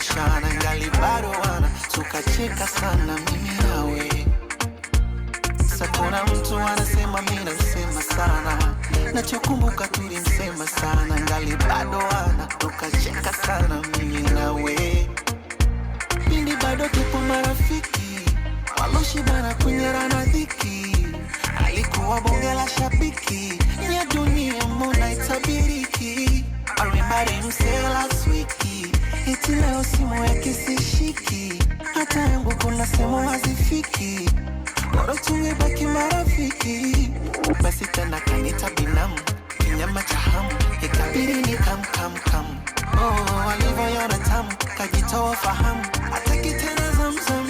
tukabishana ngali bado wana tukacheka sana mimi nawe. Sasa kuna mtu anasema mimi nasema sana, nachokumbuka tulimsema sana ngali bado wana tukacheka sana mimi nawe. Pindi bado tupo marafiki, waloshibana kunyerana dhiki, alikuwa bonge la shabiki, ya dunia mbona itabiriki. I remember him say last week, eti leo simu yake sishiki, hata yangu kuna semu hazifiki, bora tungebaki marafiki. Basi tena kanita binamu, kinyama cha hamu, ikabidi ni kam. Oh, alivyoiona tamu, kajitoa fahamu, hataki tena zamzam.